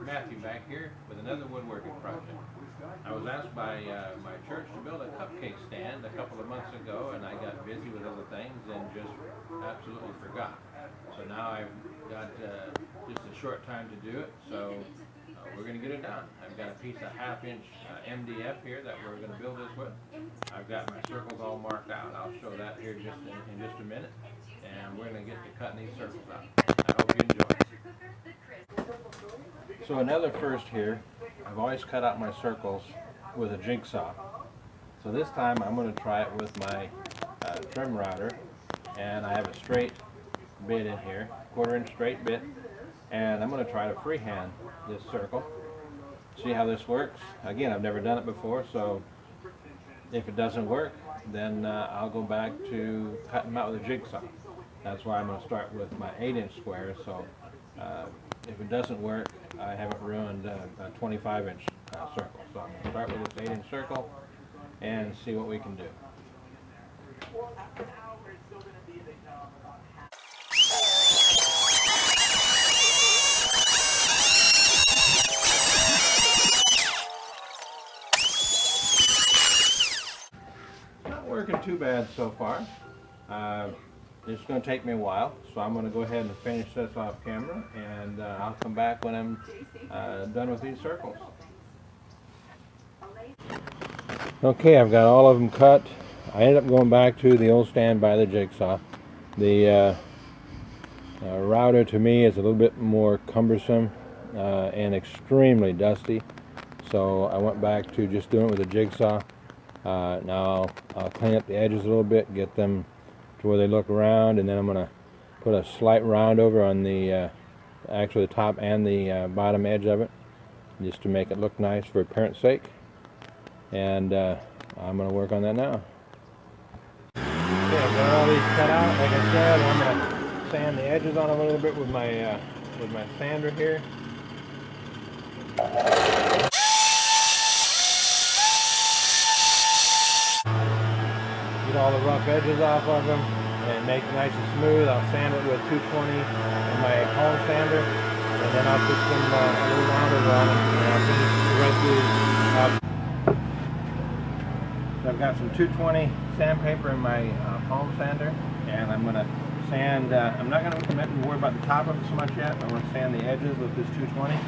Matthew back here with another woodworking project. I was asked by my church to build a cupcake stand a couple of months ago, and I got busy with other things and just absolutely forgot. So now I've got just a short time to do it, so we're going to get it done. I've got a piece of half-inch MDF here that we're going to build this with. I've got my circles all marked out. I'll show that here just in just a minute, and we're going to get to cutting these circles out. I hope you enjoy. So another first here, I've always cut out my circles with a jigsaw. So this time I'm going to try it with my trim router, and I have a straight bit in here, 1/4 inch straight bit, and I'm going to try to freehand this circle, see how this works. Again, I've never done it before, so if it doesn't work, then I'll go back to cutting them out with a jigsaw. That's why I'm going to start with my 8-inch squares, so if it doesn't work, I haven't ruined a 25-inch circle. So I'm going to start with this 8-inch circle and see what we can do. Not working too bad so far. It's going to take me a while, so I'm going to go ahead and finish this off camera, and I'll come back when I'm done with these circles. Okay, I've got all of them cut. I ended up going back to the old stand by the jigsaw. The router to me is a little bit more cumbersome and extremely dusty, so I went back to just doing it with a jigsaw. Now I'll clean up the edges a little bit, get them to where they look round, and then I'm going to put a slight round over on the actually the top and the bottom edge of it, just to make it look nice for appearance sake. And I'm going to work on that now. Okay, I've got all these cut out. Like I said, I'm going to sand the edges on them a little bit with my sander here. Get all the rough edges off of them and make it nice and smooth. I'll sand it with 220 in my palm sander, and then I'll put some a little rounders on them, and I'll finish the rest of these up. So I've got some 220 sandpaper in my palm sander, and I'm going to sand, I'm not going to worry about the top of it so much yet. I'm going to sand the edges with this 220.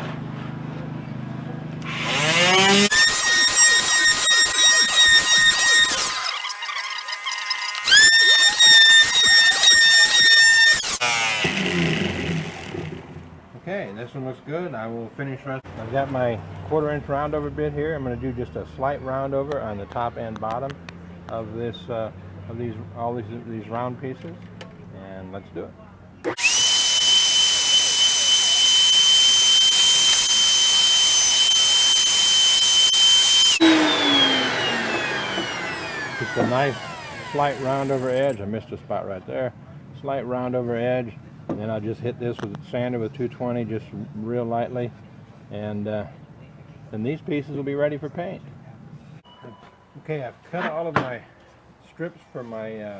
Okay, this one looks good. I will finish rest. I've got my 1/4 inch roundover bit here. I'm going to do just a slight roundover on the top and bottom of this, all these round pieces, and let's do it. Just a nice slight roundover edge. I missed a spot right there. Slight roundover edge. And then I'll just hit this with a sander with 220 just real lightly, and then these pieces will be ready for paint. Okay, I've cut all of my strips for my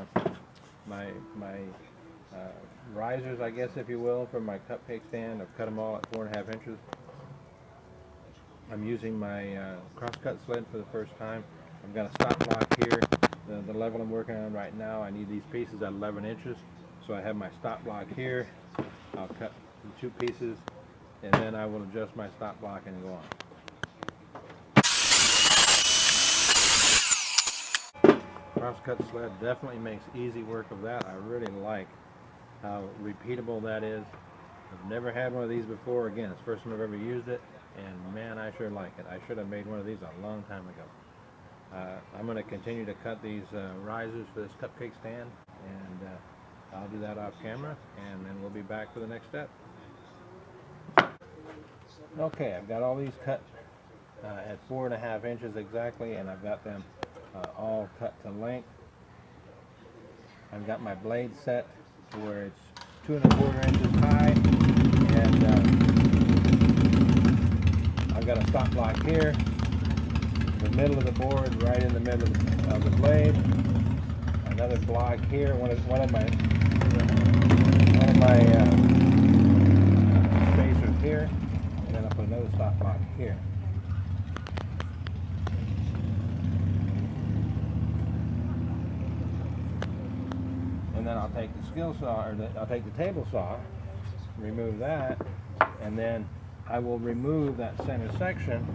risers, I guess if you will, for my cupcake stand. I've cut them all at 4.5 inches. I'm using my crosscut sled for the first time. I've got a stop block here. The level I'm working on right now, I need these pieces at 11 inches. So I have my stop block here. I'll cut the 2 pieces, and then I will adjust my stop block and go on. Crosscut sled definitely makes easy work of that. I really like how repeatable that is. I've never had one of these before. Again, it's the first time I've ever used it, and man, I sure like it. I should have made one of these a long time ago. I'm going to continue to cut these risers for this cupcake stand, and I'll do that off camera, and then we'll be back for the next step. Okay, I've got all these cut at 4.5 inches exactly, and I've got them all cut to length. I've got my blade set to where it's 2.25 inches high, and I've got a stop block here, the middle of the board, right in the middle of the blade. Another block here, one of my spacers here, and then I'll put another stop block here. And then I'll take the skill saw, or I'll take the table saw, remove that, and then I will remove that center section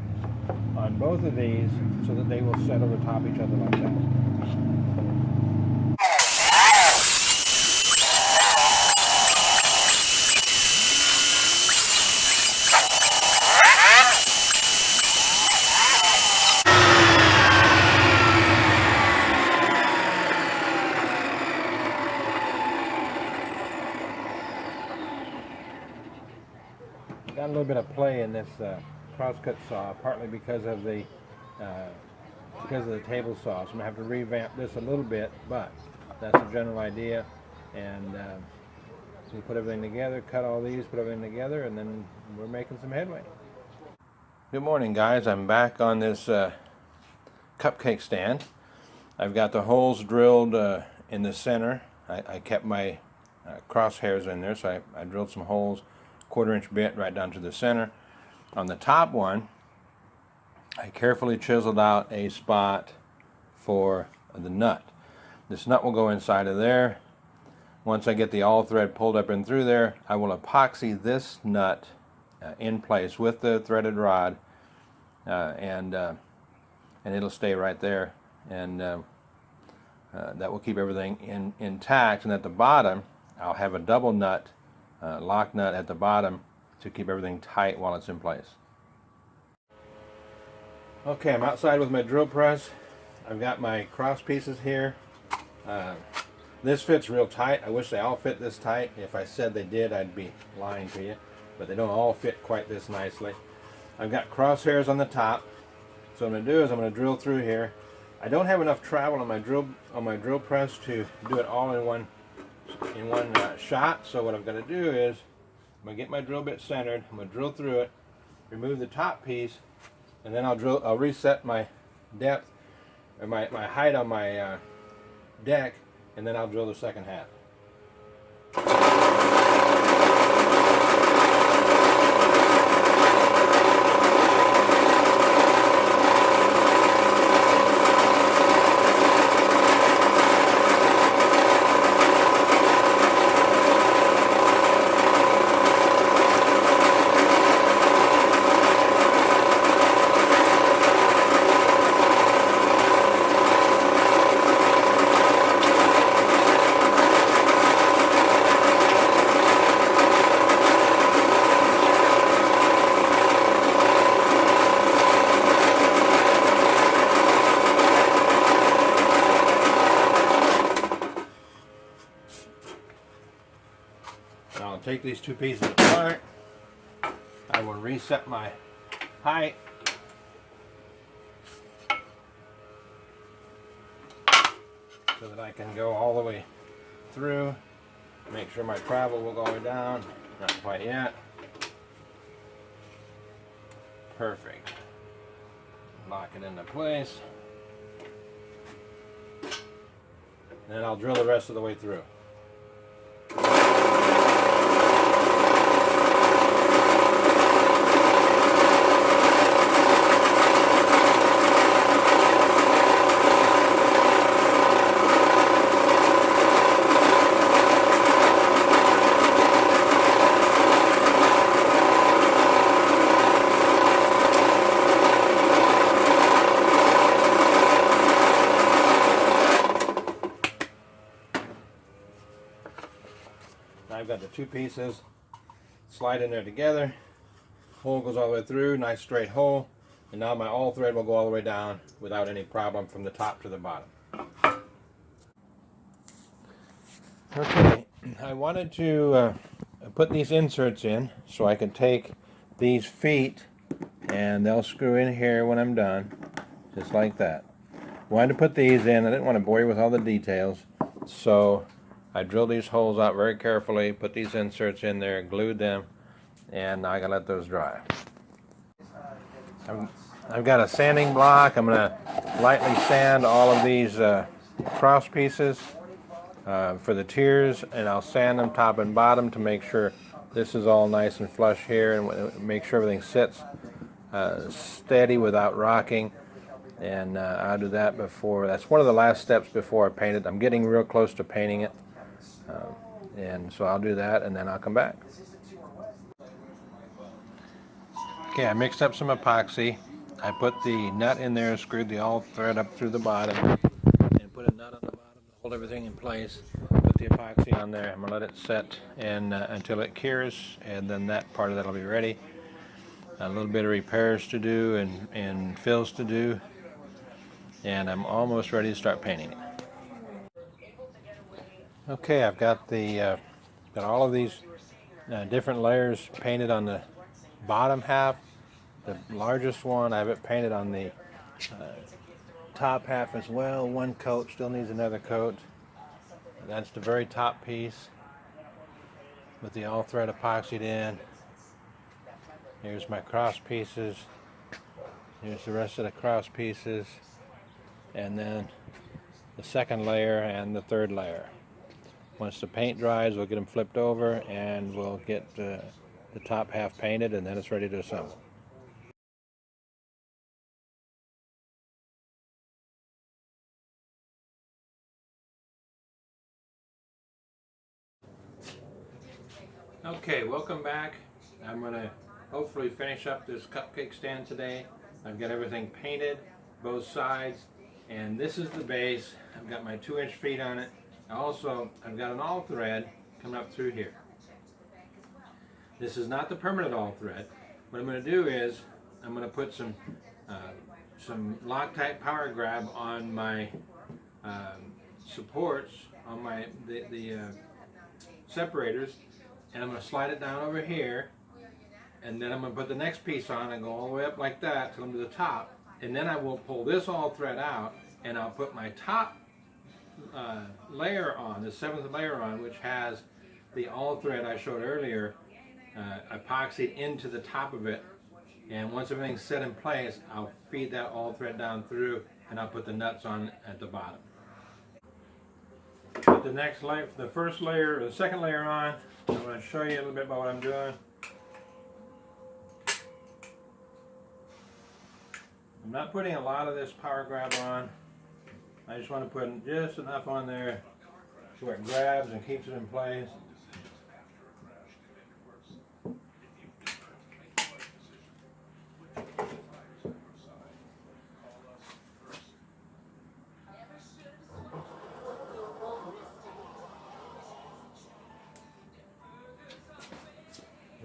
on both of these so that they will set over top each other like that. Got a little bit of play in this crosscut saw, partly because of the table saw. So I'm gonna have to revamp this a little bit, but that's the general idea. And we put everything together, cut all these, put everything together, and then we're making some headway. Good morning, guys. I'm back on this cupcake stand. I've got the holes drilled in the center. I kept my crosshairs in there, so I drilled some holes, 1/4-inch bit right down to the center. On the top one, I carefully chiseled out a spot for the nut. This nut will go inside of there. Once I get the all thread pulled up and through there, I will epoxy this nut in place with the threaded rod, and it'll stay right there, and that will keep everything intact. And at the bottom, I'll have a double nut, lock nut at the bottom to keep everything tight while it's in place. Okay, I'm outside with my drill press. I've got my cross pieces here. This fits real tight. I wish they all fit this tight. If I said they did, I'd be lying to you, but they don't all fit quite this nicely. I've got crosshairs on the top. So what I'm going to do is I'm going to drill through here. I don't have enough travel on my drill press to do it all in one shot. So what I'm going to do is I'm going to get my drill bit centered. I'm going to drill through it, remove the top piece, and then I'll reset my depth, or my height on my deck, and then I'll drill the second half. I'll take these two pieces apart. I will reset my height. So that I can go all the way through. Make sure my travel will go all the way down. Not quite yet. Perfect. Lock it into place. And then I'll drill the rest of the way through. I've got the two pieces, slide in there together, hole goes all the way through, nice straight hole, and now my all thread will go all the way down without any problem from the top to the bottom. Okay, I wanted to put these inserts in so I could take these feet and they'll screw in here when I'm done, just like that. Wanted to put these in. I didn't want to bore you with all the details, so I drilled these holes out very carefully, put these inserts in there, glued them, and now I gotta let those dry. I've got a sanding block. I'm gonna lightly sand all of these cross pieces for the tiers, and I'll sand them top and bottom to make sure this is all nice and flush here, and make sure everything sits steady without rocking. And I'll do that before. That's one of the last steps before I paint it. I'm getting real close to painting it, and so I'll do that, and then I'll come back. Okay, I mixed up some epoxy. I put the nut in there, screwed the all thread up through the bottom, and put a nut on the bottom to hold everything in place. Put the epoxy on there. I'm gonna let it set and until it cures, and then that part of that will be ready. A little bit of repairs to do and fills to do, and I'm almost ready to start painting it. Okay, I've got got all of these different layers painted on the bottom half. The largest one, I have it painted on the top half as well. One coat, still needs another coat. That's the very top piece with the all thread epoxied in. Here's my cross pieces. Here's the rest of the cross pieces. And then the second layer and the third layer. Once the paint dries, we'll get them flipped over and we'll get the top half painted, and then it's ready to assemble. Okay, welcome back. I'm going to hopefully finish up this cupcake stand today. I've got everything painted, both sides, and this is the base. I've got my 2-inch feet on it. Also, I've got an all thread coming up through here. This is not the permanent all thread. What I'm going to do is I'm going to put some Loctite power grab on my supports, on my the separators, and I'm going to slide it down over here, and then I'm going to put the next piece on and go all the way up like that till I'm to the top, and then I will pull this all thread out, and I'll put my top layer on, the 7th layer on, which has the all thread I showed earlier epoxied into the top of it. And once everything's set in place, I'll feed that all thread down through, and I'll put the nuts on at the bottom. Put the next layer, the first layer, or the second layer on. I'm going to show you a little bit about what I'm doing. I'm not putting a lot of this power grab on. I just want to put just enough on there so it grabs and keeps it in place.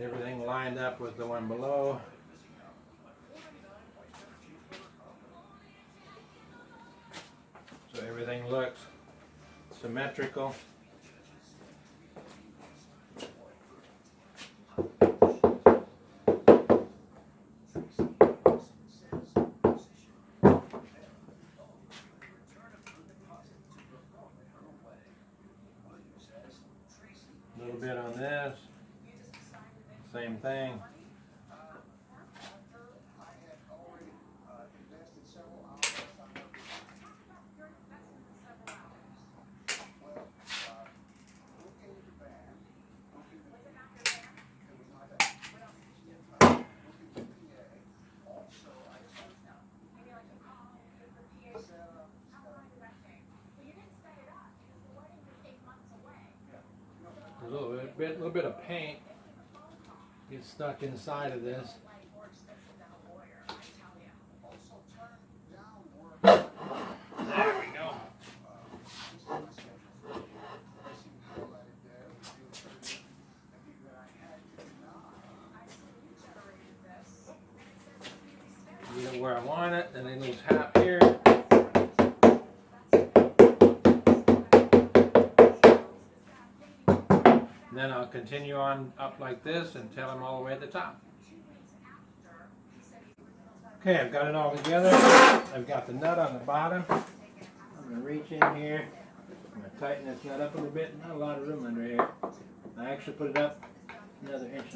Everything lined up with the one below. So everything looks symmetrical. A little bit on this. Same thing. A little bit of paint gets stuck inside of this. There we go. Get it where I want it, and then these half here. Then I'll continue on up like this until I'm all the way at the top. Okay, I've got it all together. I've got the nut on the bottom. I'm going to reach in here. I'm going to tighten this nut up a little bit. Not a lot of room under here. I actually put it up another 1.5 inches.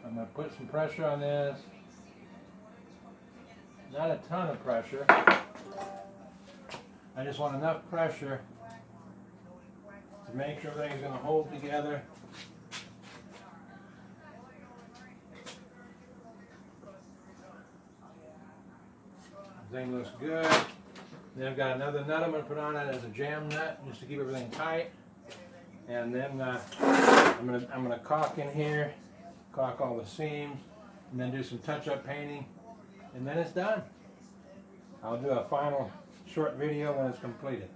I'm going to put some pressure on this. Not a ton of pressure. I just want enough pressure to make sure everything's going to hold together. Everything looks good. Then I've got another nut I'm going to put on it as a jam nut, just to keep everything tight. And then I'm going to caulk in here, caulk all the seams, and then do some touch-up painting, and then it's done. I'll do a final short video when it's completed.